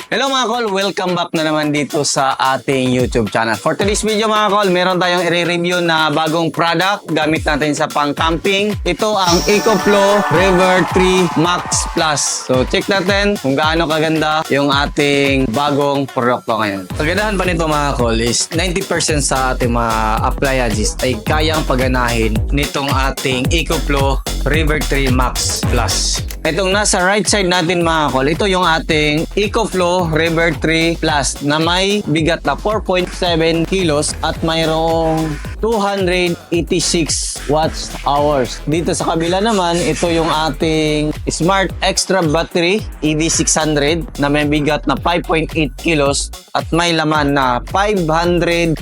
Hello mga kol, welcome back na naman dito sa ating YouTube channel. For today's video mga kol, meron tayong i-review na bagong product gamit natin sa pang-camping. Ito ang EcoFlow River 3 Max Plus. So check natin kung gaano kaganda yung ating bagong produkto ngayon. Kagandahan pa nito mga kol is 90% sa ating mga appliances ay kayang paganahin nitong ating EcoFlow River 3 Max Plus. Itong nasa right side natin mga kol, ito yung ating EcoFlow River 3 Plus na may bigat na 4.7 kilos at mayroong 286 watts hours. Dito sa kabila naman, ito yung ating Smart Extra Battery EV600 na may bigat na 5.8 kilos at may laman na 572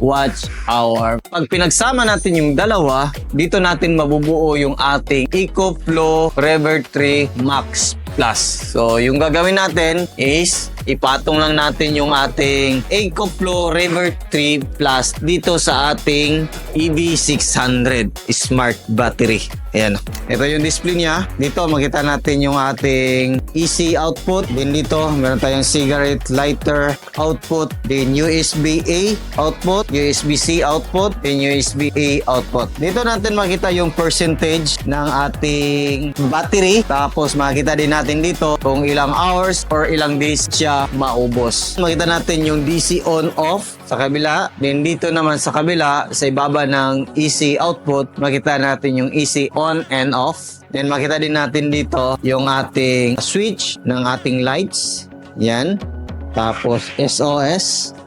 watts hour. Pag pinagsama natin yung dalawa, dito natin mabubuo yung ating EcoFlow River 3 Max Plus. So, yung gagawin natin is ipatong lang natin yung ating EcoFlow River 3 Plus dito sa ating EV600 Smart Battery. Ayan. Ito yung display niya. Dito makita natin yung ating EC output. Then dito meron tayong cigarette lighter output. Then USB-A output, USB-C output, then USB-A output. Dito natin makita yung percentage ng ating battery. Tapos makita din natin dito kung ilang hours or ilang days siya maubos. Makita natin yung DC on off sa kabila. Then dito naman sa kabila, sa ibaba ng EC output, makita natin yung EC on and off. Then makita din natin dito yung ating switch ng ating lights. Yan. Tapos SOS.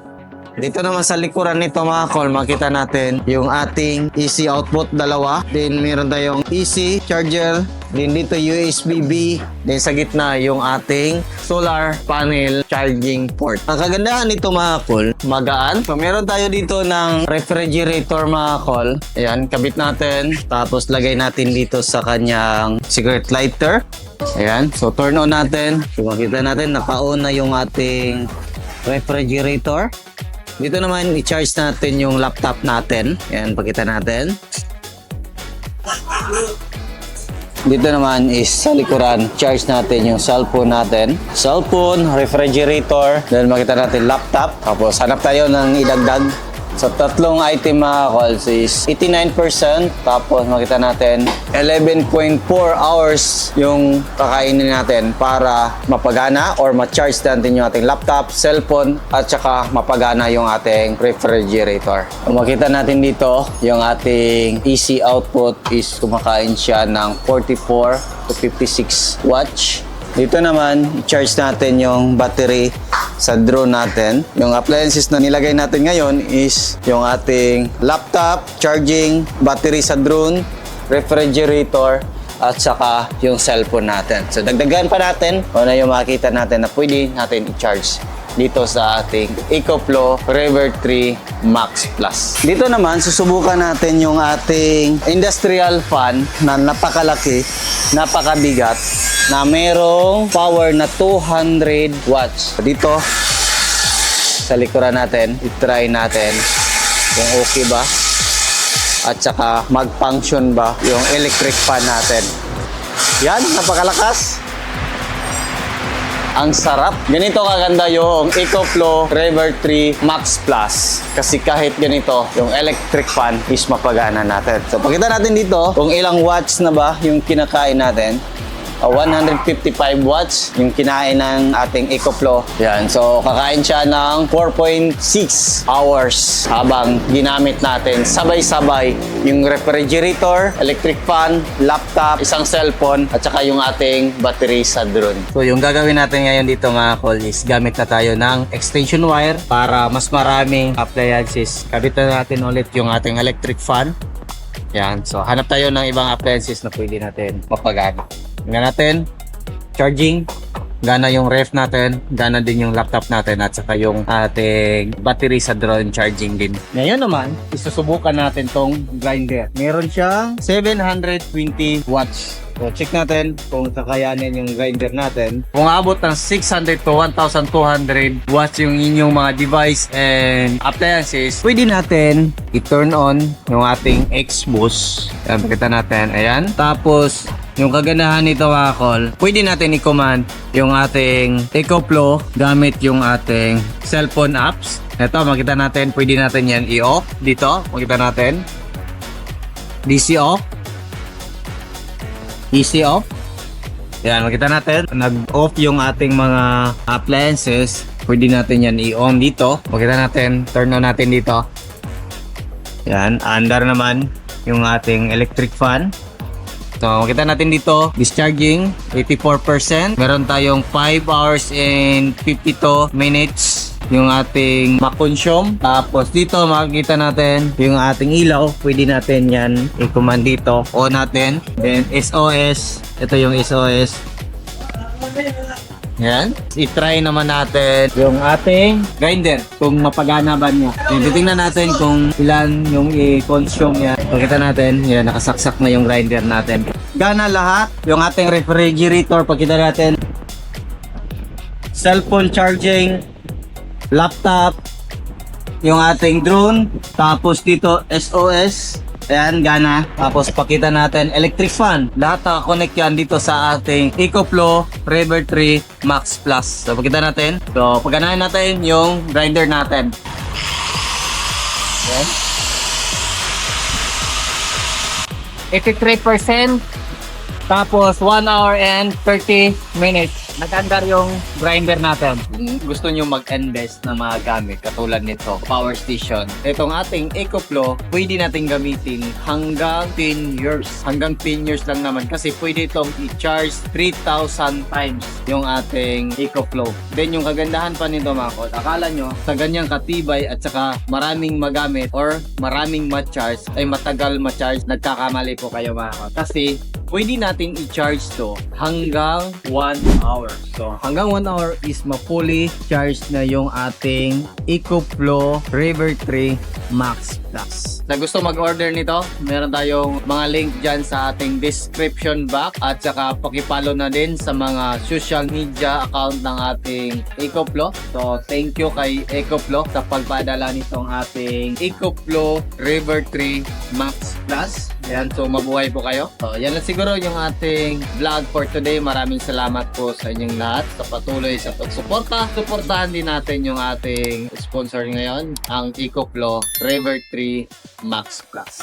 Dito naman sa likuran nito mga kol, makita natin yung ating EC output dalawa. Then meron tayong EC charger. Then dito USB-B. Then sa gitna yung ating solar panel charging port. Ang kagandahan nito mga kol, magaan. So meron tayo dito ng refrigerator mga kol. Ayan, kabit natin. Tapos lagay natin dito sa kanyang cigarette lighter. Ayan, so turn on natin. So makita natin, naka-on na yung ating refrigerator. Dito naman, i-charge natin yung laptop natin. Ayan, pakita natin. Dito naman is sa likuran, charge natin yung cellphone natin. Cellphone, refrigerator, then makita natin laptop. Tapos hanap tayo ng idagdag. So tatlong item mga calls is 89%. Tapos makita natin 11.4 hours yung kakainin natin para mapagana or ma-charge natin yung ating laptop, cellphone at saka mapagana yung ating refrigerator. So, makita natin dito yung ating EC output is kumakain siya ng 44 to 56 watts. Dito naman, i-charge natin yung battery sa drone natin. Yung appliances na nilagay natin ngayon is yung ating laptop, charging, battery sa drone, refrigerator, at saka yung cellphone natin. So dagdagan pa natin kung ano yung makita natin na pwede natin i-charge dito sa ating EcoFlow River 3 Max Plus. Dito naman, susubukan natin yung ating industrial fan na napakalaki, napakabigat, na merong power na 200 watts. Dito, sa likuran natin, i-try natin kung okay ba at saka mag-function ba yung electric fan natin. Yan, napakalakas. Ang sarap. Ganito kaganda yung EcoFlow River 3 Max Plus. Kasi kahit ganito, yung electric fan is mapagana natin. So, pakita natin dito kung ilang watts na ba yung kinakain natin. 155 watts yung kinain ng ating EcoFlow. Yan. So, kakain siya ng 4.6 hours habang ginamit natin sabay-sabay yung refrigerator, electric fan, laptop, isang cellphone, at saka yung ating battery sa drone. So, yung gagawin natin ngayon dito mga kol is gamit na tayo ng extension wire para mas maraming appliances. Kabit na natin ulit yung ating electric fan. Yan. So, hanap tayo ng ibang appliances na pwede natin mapagana. Tingnan natin, charging, gana yung ref natin, gana din yung laptop natin at saka yung ating battery sa drone charging din. Ngayon naman, isusubukan natin tong grinder. Meron siyang 720 watts. So, check natin kung kakayanin yung grinder natin. Kung abot ng 600 to 1,200 watts yung inyong mga device and appliances, pwede natin i-turn on yung ating X-Boost. Ayan, pakita natin. Ayan. Tapos, yung kagandahan nito mga kol, pwede natin i-command yung ating EcoFlow gamit yung ating cellphone apps. Ito, makita natin, pwede natin yan i-off dito. Makita natin. DC off. Easy off. Yan, makita natin. Nag-off yung ating mga appliances. Pwede natin yan i-on dito. Makita natin. Turn on natin dito. Yan. Under naman yung ating electric fan. So, makita natin dito. Discharging 84%. Meron tayong 5 hours and 52 minutes yung ating makonsume. Tapos dito makikita natin yung ating ilaw. Pwede natin yan i-command dito. On natin. Then SOS. Ito yung SOS. Yan. I-try naman natin yung ating grinder. Kung mapagana ba niya. Then, titingnan natin kung ilan yung i-consume niya. Pakita natin. Yan. Nakasaksak na yung grinder natin. Gana lahat. Yung ating refrigerator. Pakita natin. Cellphone charging. Laptop, yung ating drone, tapos dito SOS, ayan, gana. Tapos pakita natin electric fan. Lahat naka-connect yan dito sa ating EcoFlow River 3 Max Plus. So pakita natin. So paganahin natin yung grinder natin. Ayan. 83%. Tapos 1 hour and 30 minutes. Nag-andar yung grinder natin. Gusto nyo mag-invest na mga gamit katulad nito, power station. Itong ating EcoFlow, pwede natin gamitin hanggang 10 years. Hanggang 10 years lang naman kasi pwede itong i-charge 3,000 times yung ating EcoFlow. Then yung kagandahan pa nito mga kod, akala nyo sa ganyang katibay at saka maraming magamit or maraming ma-charge ay matagal ma-charge, nagkakamali po kayo mga kod. Kasi pwede nating i-charge to hanggang 1 hour. So, hanggang 1 hour is ma-fully charged na yung ating EcoFlow River 3 Max Plus. Sa gusto mag-order nito, meron tayong mga link dyan sa ating description box at saka pakipollow na din sa mga social media account ng ating EcoFlow. So, thank you kay EcoFlow sa pagpadala nitong ating EcoFlow River 3 Max Plus. Ayan, so mabuhay po kayo. So, yan lang siguro yung ating vlog for today. Maraming salamat po sa inyong lahat sa patuloy sa pagsuporta. Suportahan din natin yung ating sponsor ngayon, ang EcoFlow River 3 Max Plus.